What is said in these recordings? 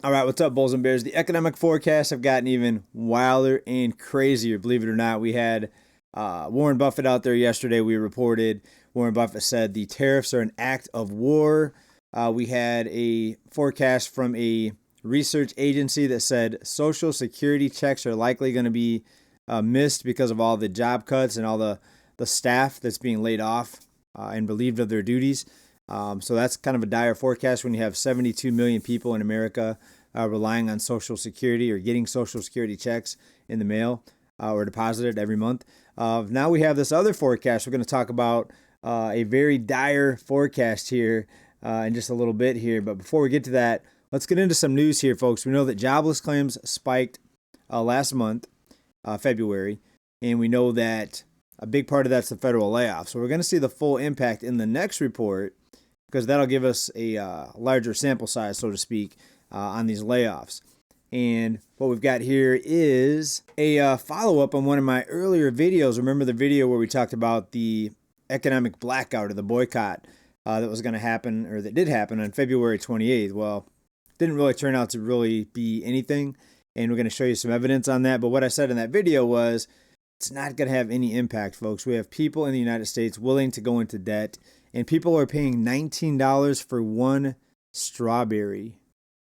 All right, what's up, Bulls and Bears? The economic forecasts have gotten even wilder and crazier, believe it or not. We had Warren Buffett out there yesterday. We reported Warren Buffett said the tariffs are an act of war. We had a forecast from a research agency that said Social Security checks are likely going to be missed because of all the job cuts and all the staff that's being laid off and relieved of their duties. So that's kind of a dire forecast when you have 72 million people in America relying on Social Security or getting Social Security checks in the mail or deposited every month. Now we have this other forecast. We're going to talk about a very dire forecast here in just a little bit here. But before we get to that, let's get into some news here, folks. We know that jobless claims spiked last month, February, and we know that a big part of that's the federal layoffs. So we're going to see the full impact in the next report, because that'll give us a larger sample size, so to speak, on these layoffs. And what we've got here is a follow-up on one of my earlier videos. Remember the video where we talked about the economic blackout or the boycott that was going to happen, or that did happen on February 28th. Well, it didn't really turn out to really be anything, and we're going to show you some evidence on that. But what I said in that video was it's not going to have any impact, folks. We have people in the United States willing to go into debt, and people are paying $19 for one strawberry.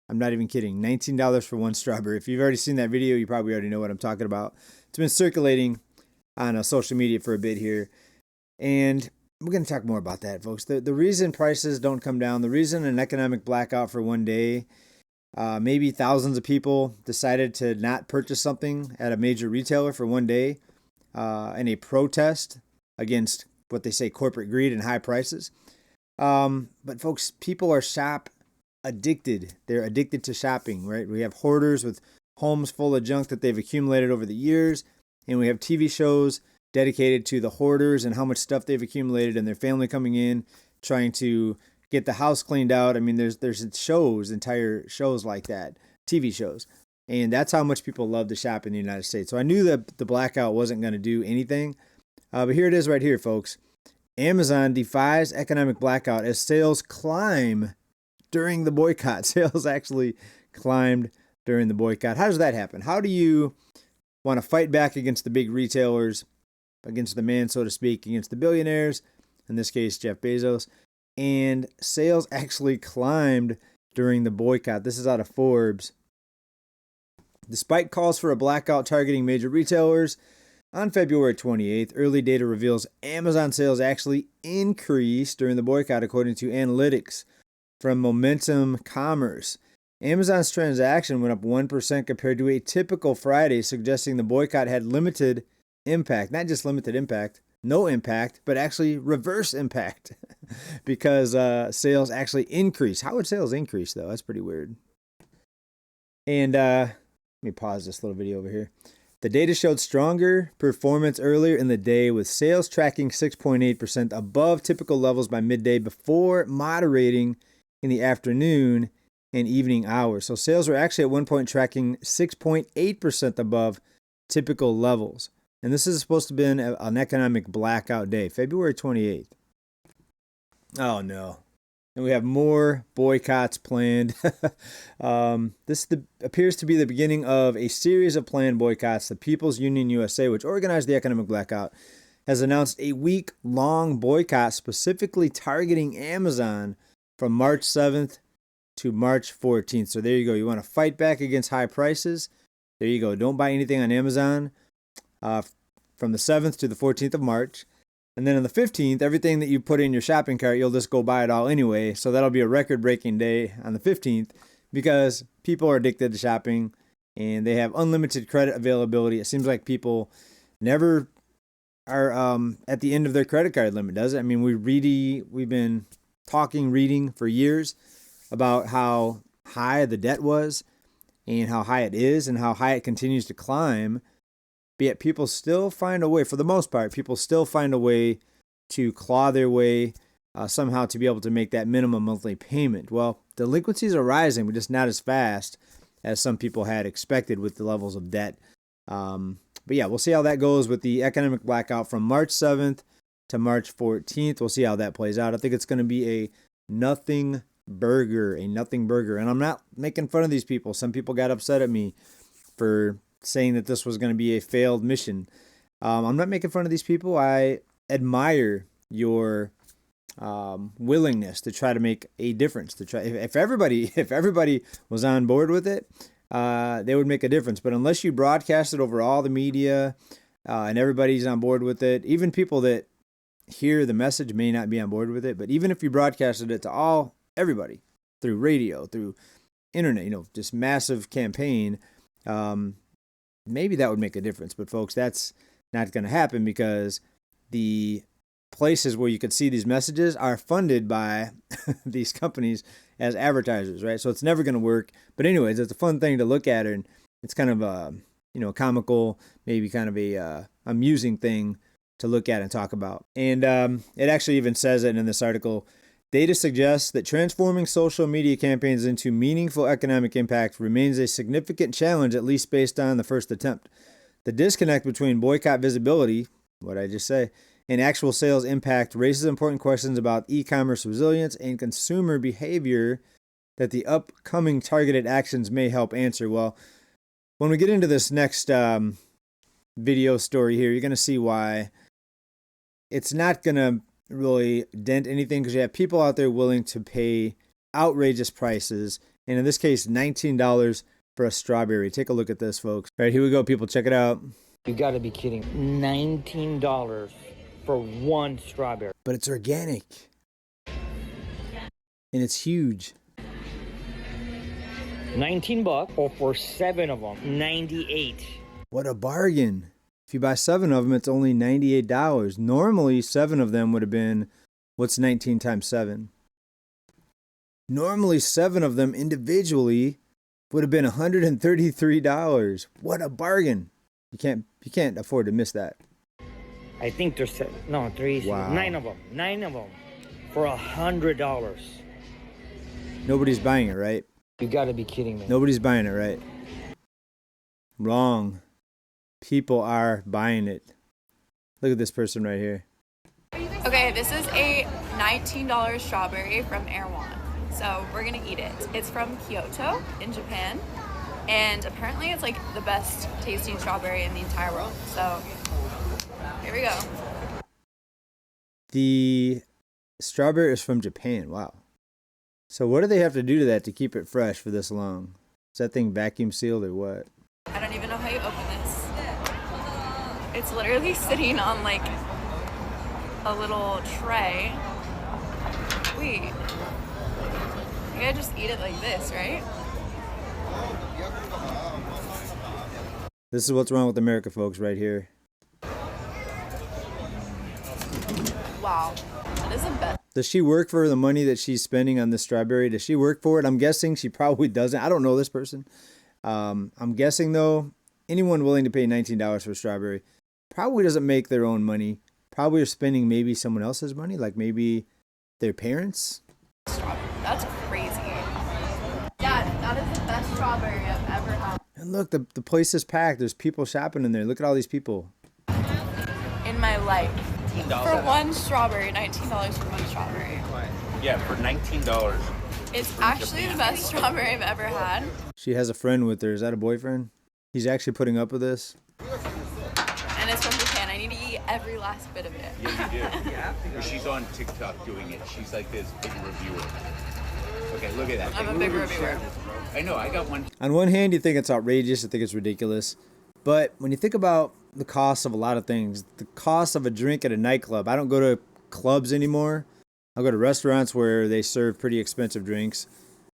I'm not even kidding. $19 for one strawberry. If you've already seen that video, you probably already know what I'm talking about. It's been circulating on social media for a bit here. And we're going to talk more about that, folks. The reason prices don't come down, the reason an economic blackout for one day, maybe thousands of people decided to not purchase something at a major retailer for one day in a protest against what they say corporate greed and high prices. But folks, people are shop addicted. They're addicted to shopping, right? We have hoarders with homes full of junk that they've accumulated over the years, and we have TV shows dedicated to the hoarders and how much stuff they've accumulated, and their family coming in trying to get the house cleaned out. I mean, there's shows, entire shows like that, TV shows, and that's how much people love to shop in the United States. So I knew that the blackout wasn't going to do anything, but here it is right here, folks. Amazon defies economic blackout as sales climb during the boycott. Sales actually climbed during the boycott. How does that happen? How do you want to fight back against the big retailers, against the man, so to speak, against the billionaires, in this case, Jeff Bezos, and sales actually climbed during the boycott? This is out of Forbes. Despite calls for a blackout targeting major retailers, on February 28th, early data reveals Amazon sales actually increased during the boycott, according to analytics from Momentum Commerce. Amazon's transaction went up 1% compared to a typical Friday, suggesting the boycott had limited impact. Not just limited impact, no impact, but actually reverse impact because sales actually increased. How would sales increase, though? That's pretty weird. And let me pause this little video over here. The data showed stronger performance earlier in the day, with sales tracking 6.8% above typical levels by midday before moderating in the afternoon and evening hours. So sales were actually at one point tracking 6.8% above typical levels. And this is supposed to have been an economic blackout day, February 28th. Oh, no. And we have more boycotts planned. This appears to be the beginning of a series of planned boycotts. The People's Union USA, which organized the economic blackout, has announced a week-long boycott specifically targeting Amazon from March 7th to March 14th. So there you go. You want to fight back against high prices? There you go. Don't buy anything on Amazon from the 7th to the 14th of March. And then on the 15th, everything that you put in your shopping cart, you'll just go buy it all anyway. So that'll be a record-breaking day on the 15th because people are addicted to shopping and they have unlimited credit availability. It seems like people never are at the end of their credit card limit, does it? I mean, we've been reading for years about how high the debt was and how high it is and how high it continues to climb. But yet people still find a way, for the most part, people still find a way to claw their way somehow to be able to make that minimum monthly payment. Well, delinquencies are rising, but just not as fast as some people had expected with the levels of debt. But yeah, we'll see how that goes with the economic blackout from March 7th to March 14th. We'll see how that plays out. I think it's going to be a nothing burger, a nothing burger. And I'm not making fun of these people. Some people got upset at me for saying that this was going to be a failed mission. I'm not making fun of these people. I admire your willingness to try to make a difference. To try, if everybody was on board with it, they would make a difference. But unless you broadcast it over all the media and everybody's on board with it, even people that hear the message may not be on board with it. But even if you broadcasted it to everybody through radio, through internet, just massive campaign, maybe that would make a difference. But folks, that's not going to happen because the places where you could see these messages are funded by these companies as advertisers, right? So it's never going to work. But anyways, it's a fun thing to look at, and it's kind of a comical, maybe kind of a amusing thing to look at and talk about. And it actually even says it in this article. Data suggests that transforming social media campaigns into meaningful economic impact remains a significant challenge, at least based on the first attempt. The disconnect between boycott visibility, what I just say, and actual sales impact raises important questions about e-commerce resilience and consumer behavior that the upcoming targeted actions may help answer. Well, when we get into this next video story here, you're going to see why it's not going to really dent anything, because you have people out there willing to pay outrageous prices, and in this case, $19 for a strawberry. Take a look at this, folks. All right, here we go, people. Check it out. You got to be kidding. $19 for one strawberry. But it's organic. And it's huge. $19, or for 7 of them, $98. What a bargain. If you buy 7 of them, it's only $98. Normally, 7 of them would have been, what's 19 times 7? Normally, 7 of them individually would have been $133. What a bargain. You can't afford to miss that. I think there's 3. Wow. 9 of them. 9 of them for $100. Nobody's buying it, right? You got to be kidding me. Nobody's buying it, right? Wrong. People are buying it. Look at this person right here. Okay, this is a $19 strawberry from Erewhon. So we're gonna eat it. It's from Kyoto in Japan. And apparently it's like the best tasting strawberry in the entire world. So here we go. The strawberry is from Japan. Wow. So what do they have to do to that to keep it fresh for this long? Is that thing vacuum sealed or what? I don't even know how you open this. It's literally sitting on like a little tray. Wait. You gotta just eat it like this, right? This is what's wrong with America, folks, right here. Wow. That is the best. Does she work for the money that she's spending on this strawberry? Does she work for it? I'm guessing she probably doesn't. I don't know this person. I'm guessing, though, anyone willing to pay $19 for a strawberry probably doesn't make their own money. Probably are spending maybe someone else's money, like maybe their parents. That's crazy. Dad, that is the best strawberry I've ever had. And look, the place is packed. There's people shopping in there. Look at all these people. In my life. For one strawberry, $19 for one strawberry. Yeah, for $19. It's actually the best strawberry I've ever had. She has a friend with her. Is that a boyfriend? He's actually putting up with this? And it's from Japan. I need to eat every last bit of it. Yeah, you do. Yeah. She's on TikTok doing it. She's like this big reviewer. Okay, look at that. I'm a big reviewer. I know, I got one. On one hand, you think it's outrageous. You think it's ridiculous. But when you think about the cost of a lot of things, the cost of a drink at a nightclub. I don't go to clubs anymore. I'll go to restaurants where they serve pretty expensive drinks.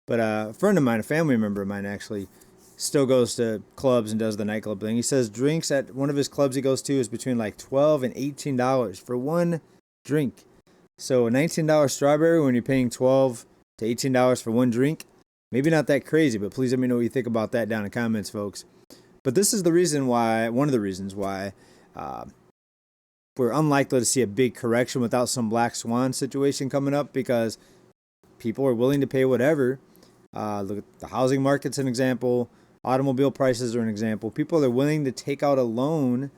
But a friend of mine, a family member of mine actually, still goes to clubs and does the nightclub thing. He says drinks at one of his clubs he goes to is between like $12 and $18 for one drink. So a $19 strawberry when you're paying $12 to $18 for one drink, maybe not that crazy, but please let me know what you think about that down in the comments, folks. But this is the reason why, one of the reasons why we're unlikely to see a big correction without some black swan situation coming up, because people are willing to pay whatever. Look at the housing market's an example. Automobile prices are an example. People are willing to take out a loan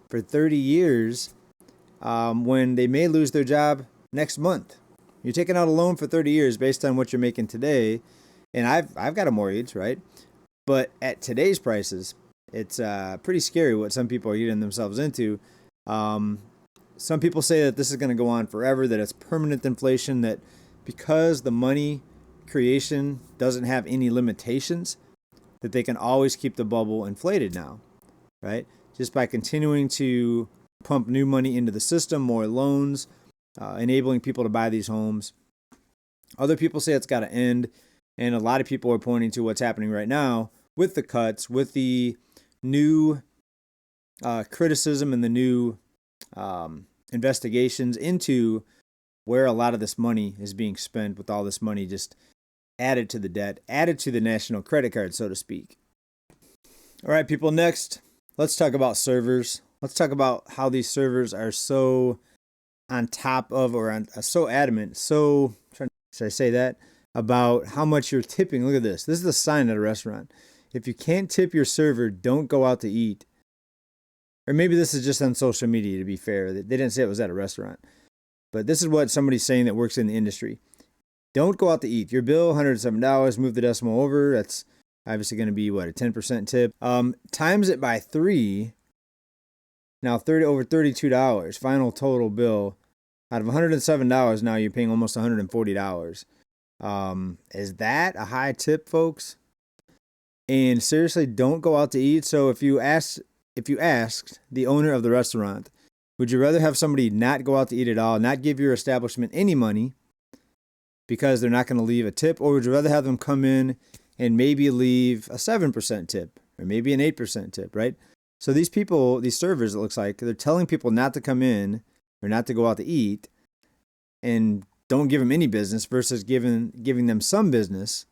for 30 years when they may lose their job next month. You're taking out a loan for 30 years based on what you're making today. And I've got a mortgage, right? But at today's prices, it's pretty scary what some people are getting themselves into. Some people say that this is going to go on forever, that it's permanent inflation, that because the money creation doesn't have any limitations, that they can always keep the bubble inflated now, right? Just by continuing to pump new money into the system, more loans, enabling people to buy these homes. Other people say it's got to end, and a lot of people are pointing to what's happening right now with the cuts, with the new criticism and the new investigations into where a lot of this money is being spent, with all this money just added to the debt, added to the national credit card, so to speak. All right, people, next, let's talk about servers. Let's talk about how these servers are so on top of, or so adamant, should I say that, about how much you're tipping. Look at this. This is a sign at a restaurant. If you can't tip your server, don't go out to eat. Or maybe this is just on social media, to be fair. They didn't say it was at a restaurant. But this is what somebody's saying that works in the industry. Don't go out to eat. Your bill, $107, move the decimal over. That's obviously going to be, what, a 10% tip. Times it by 3. Now, over $32. Final total bill. Out of $107, now you're paying almost $140. Is that a high tip, folks? And seriously, don't go out to eat. So if you asked the owner of the restaurant, would you rather have somebody not go out to eat at all, not give your establishment any money because they're not going to leave a tip, or would you rather have them come in and maybe leave a 7% tip or maybe an 8% tip, right? So these people, these servers, it looks like, they're telling people not to come in or not to go out to eat, and don't give them any business, versus giving them some business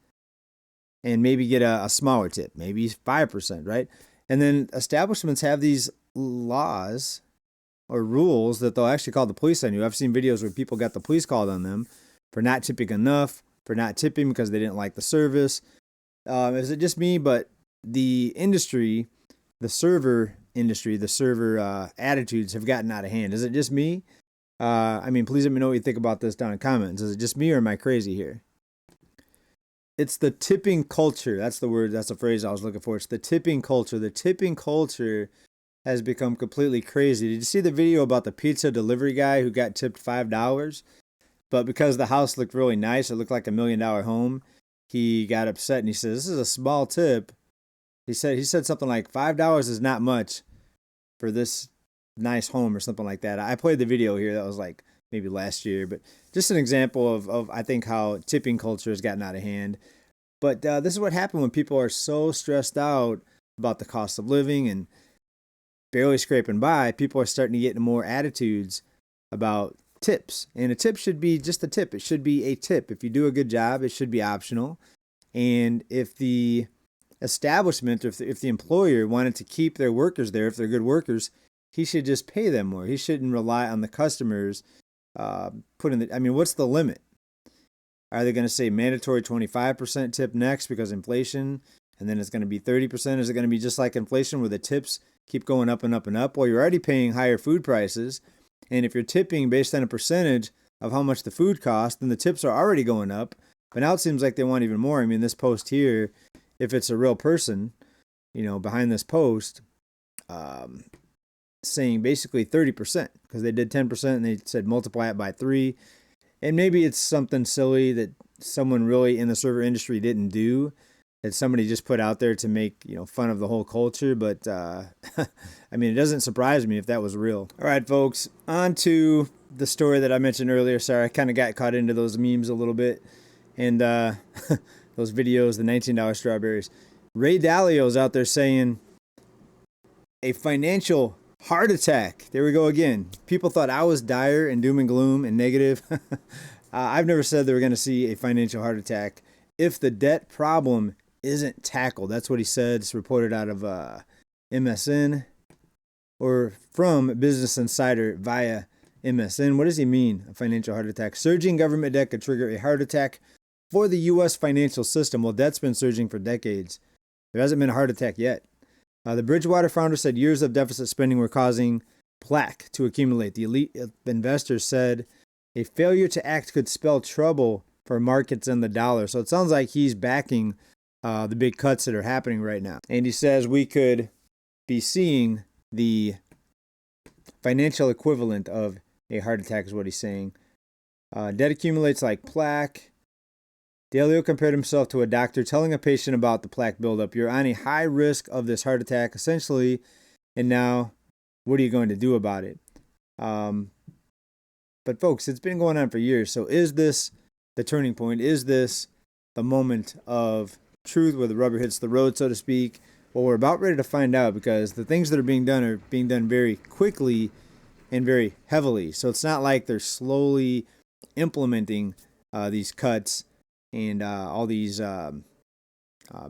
and maybe get a smaller tip, maybe 5%, right? And then establishments have these laws or rules that they'll actually call the police on you. I've seen videos where people got the police called on them for not tipping enough, for not tipping because they didn't like the service. Is it just me? But the industry, the server industry, the server attitudes have gotten out of hand. Is it just me? Please let me know what you think about this down in comments. Is it just me, or am I crazy here? It's the tipping culture. That's the word. That's the phrase I was looking for. It's the tipping culture. The tipping culture has become completely crazy. Did you see the video about the pizza delivery guy who got tipped $5? But because the house looked really nice, it looked like $1 million home, he got upset and he said, "This is a small tip." He said something like $5 is not much for this nice home, or something like that. I played the video here. That was like maybe last year, but just an example of I think how tipping culture has gotten out of hand. But this is what happened when people are so stressed out about the cost of living and barely scraping by. People are starting to get more attitudes about tips, and a tip should be just a tip. It should be a tip. If you do a good job, it should be optional. And if the establishment, or if the employer wanted to keep their workers there, if they're good workers, he should just pay them more. He shouldn't rely on the customers what's the limit? Are they going to say mandatory 25% tip next because inflation, and then it's going to be 30%? Is it going to be just like inflation where the tips keep going up and up and up? Well, you're already paying higher food prices, and if you're tipping based on a percentage of how much the food costs, then the tips are already going up. But now it seems like they want even more. This post here, if it's a real person, behind this post, saying basically 30%, because they did 10% and they said multiply it by 3. And maybe it's something silly that someone really in the server industry didn't do, that somebody just put out there to make fun of the whole culture. But it doesn't surprise me if that was real. All right, folks, on to the story that I mentioned earlier. Sorry, I kind of got caught into those memes a little bit, and those videos, the $19 strawberries. Ray Dalio's out there saying a financial heart attack. There we go again. People thought I was dire and doom and gloom and negative. I've never said they were going to see a financial heart attack if the debt problem isn't tackled. That's what he said. It's reported out of MSN, or from Business Insider via MSN. What does he mean, a financial heart attack? Surging government debt could trigger a heart attack for the U.S. financial system. Well, debt's been surging for decades. There hasn't been a heart attack yet. The Bridgewater founder said years of deficit spending were causing plaque to accumulate. The elite investors said A failure to act could spell trouble for markets and the dollar. So it sounds like he's backing the big cuts that are happening right now. And he says we could be seeing the financial equivalent of a heart attack is what he's saying. Debt accumulates like plaque. Dalio compared himself to a doctor telling a patient about the plaque buildup. You're on a high risk of this heart attack, essentially, and now what are you going to do about it? But folks, it's been going on for years. So is this the turning point? Is this the moment of truth where the rubber hits the road, so to speak? Well, we're about ready to find out, because the things that are being done very quickly and very heavily. So it's not like they're slowly implementing these cuts and all these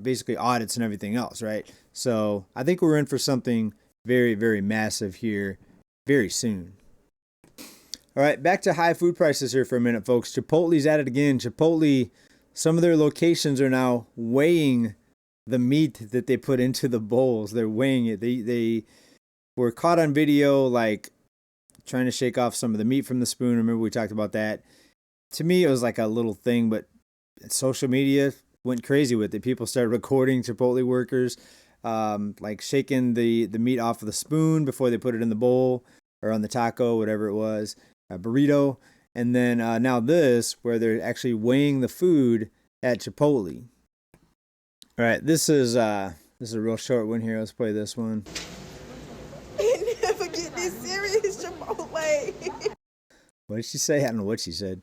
basically audits and everything else, right? So I think we're in for something very, very massive here very soon. All right, back to high food prices here for a minute, folks. Chipotle's at it again. Chipotle, some of their locations are now weighing the meat that they put into the bowls. They're weighing it. They were caught on video, like, trying to shake off some of the meat from the spoon. Remember we talked about that? To me, it was like a little thing, but social media went crazy with it. People started recording Chipotle workers, like shaking the meat off of the spoon before they put it in the bowl or on the taco, whatever it was, a burrito. And then now this, where they're actually weighing the food at Chipotle. All right, this is a real short one here. Let's play this one. Never get this serious, Chipotle. What did she say? I don't know what she said.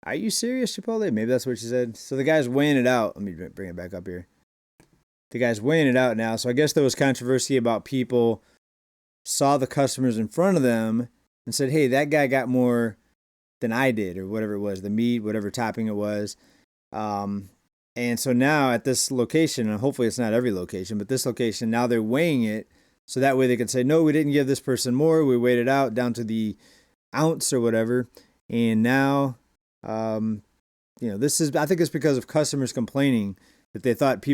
Are you serious, Chipotle? Maybe that's what she said. So the guy's weighing it out. Let me bring it back up here. The guy's weighing it out now. So I guess there was controversy about people saw the customers in front of them and said, hey, that guy got more than I did, or whatever it was, the meat, whatever topping it was. And so now at this location, and hopefully it's not every location, but this location, now they're weighing it. So that way they can say, no, we didn't give this person more. We weighed it out down to the ounce or whatever. And now, this is, I think it's because of customers complaining that they thought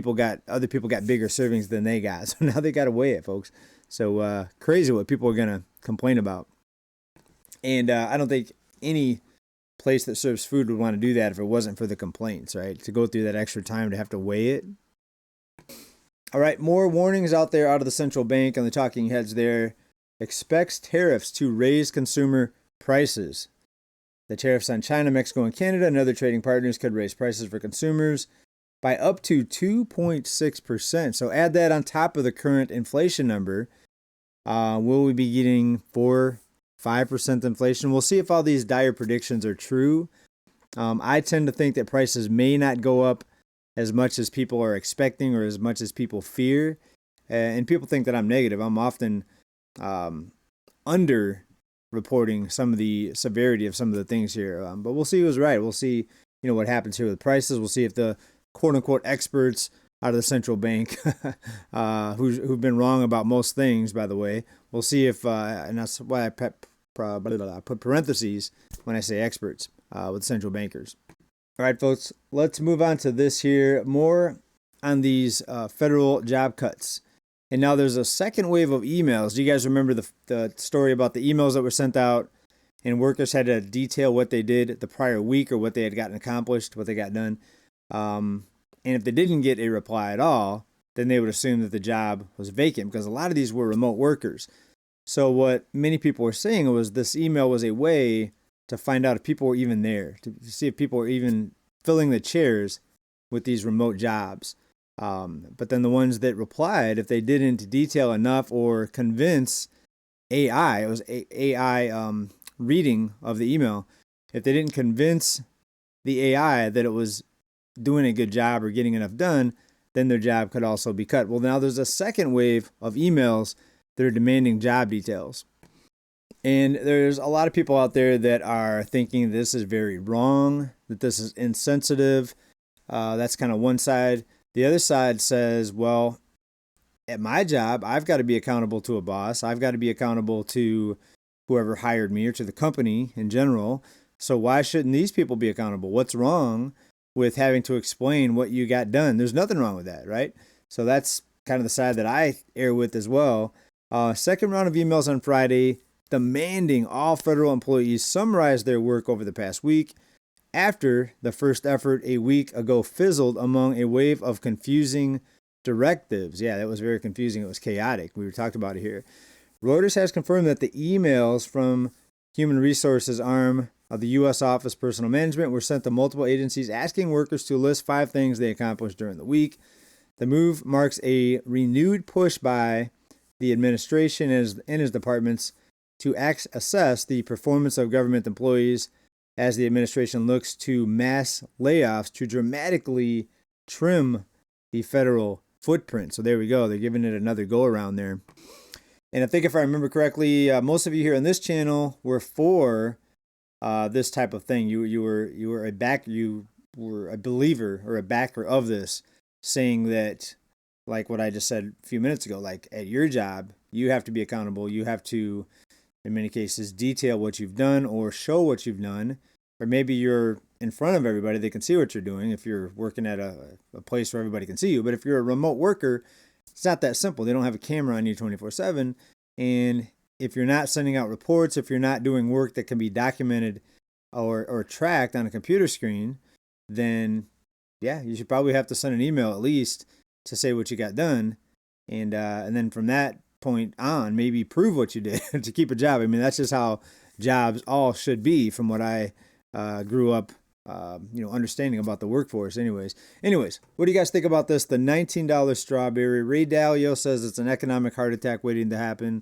other people got bigger servings than they got. So now they got to weigh it, folks. So crazy what people are going to complain about. And I don't think any place that serves food would want to do that if it wasn't for the complaints, right? To go through that extra time to have to weigh it. All right, more warnings out there out of the central bank, and the talking heads there expects tariffs to raise consumer prices. The tariffs on China, Mexico, and Canada and other trading partners could raise prices for consumers by up to 2.6%. So add that on top of the current inflation number. Will we be getting 4-5% inflation? We'll see if all these dire predictions are true. I tend to think that prices may not go up as much as people are expecting or as much as people fear. And people think that I'm negative. I'm often under reporting some of the severity of some of the things here. But we'll see who's right. We'll see, what happens here with prices. We'll see if the quote unquote experts out of the central bank, who've been wrong about most things, by the way. We'll see if, and that's why I put parentheses when I say experts with central bankers. All right, folks, let's move on to this here. More on these federal job cuts. And now there's a second wave of emails. Do you guys remember the story about the emails that were sent out and workers had to detail what they did the prior week or what they had gotten accomplished, what they got done? And if they didn't get a reply at all, then they would assume that the job was vacant because a lot of these were remote workers. So what many people were saying was this email was a way to find out if people were even there, to see if people were even filling the chairs with these remote jobs. But then the ones that replied, if they didn't detail enough or convince AI, it was AI reading of the email, if they didn't convince the AI that it was doing a good job or getting enough done, then their job could also be cut. Well, now there's a second wave of emails that are demanding job details. And there's a lot of people out there that are thinking this is very wrong, that this is insensitive. That's kind of one side. The other side says, well, at my job, I've got to be accountable to a boss. I've got to be accountable to whoever hired me or to the company in general. So why shouldn't these people be accountable? What's wrong with having to explain what you got done? There's nothing wrong with that, right? So that's kind of the side that I err with as well. Second round of emails on Friday demanding all federal employees summarize their work over the past week after the first effort a week ago fizzled among a wave of confusing directives. Yeah, that was very confusing. It was chaotic. We talked about it here. Reuters has confirmed that the emails from Human Resources arm of the U.S. Office of Personnel Management were sent to multiple agencies asking workers to list 5 things they accomplished during the week. The move marks a renewed push by the administration and his departments to assess the performance of government employees as the administration looks to mass layoffs to dramatically trim the federal footprint. So there we go. They're giving it another go around there. And I think if I remember correctly, most of you here on this channel were for this type of thing. You were a believer or a backer of this, saying that, like what I just said a few minutes ago, like at your job, you have to be accountable. You have to, in many cases, detail what you've done or show what you've done. Or maybe you're in front of everybody, they can see what you're doing if you're working at a place where everybody can see you. But if you're a remote worker, it's not that simple. They don't have a camera on you 24/7. And if you're not sending out reports, if you're not doing work that can be documented or tracked on a computer screen, then yeah, you should probably have to send an email at least to say what you got done. And then from that point on, maybe prove what you did to keep a job. I mean, that's just how jobs all should be from what I grew up, understanding about the workforce. Anyways, what do you guys think about this? The $19 strawberry. Ray Dalio says it's an economic heart attack waiting to happen.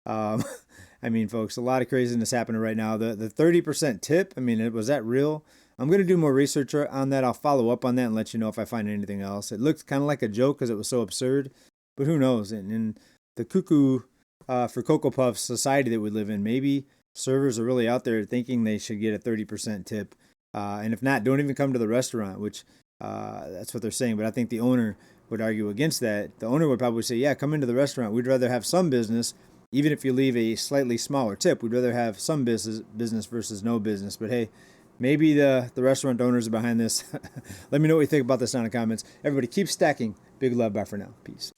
I mean, folks, a lot of craziness happening right now. The 30% tip, I mean, was that real? I'm going to do more research on that. I'll follow up on that and let you know if I find anything else. It looked kind of like a joke because it was so absurd, but who knows? And in the cuckoo for Cocoa Puffs society that we live in, maybe servers are really out there thinking they should get a 30% tip. And if not, don't even come to the restaurant, which that's what they're saying. But I think the owner would argue against that. The owner would probably say, yeah, come into the restaurant. We'd rather have some business. Even if you leave a slightly smaller tip, we'd rather have some business versus no business. But hey, maybe the restaurant owners are behind this. Let me know what you think about this down in the comments. Everybody keep stacking. Big love. Bye for now. Peace.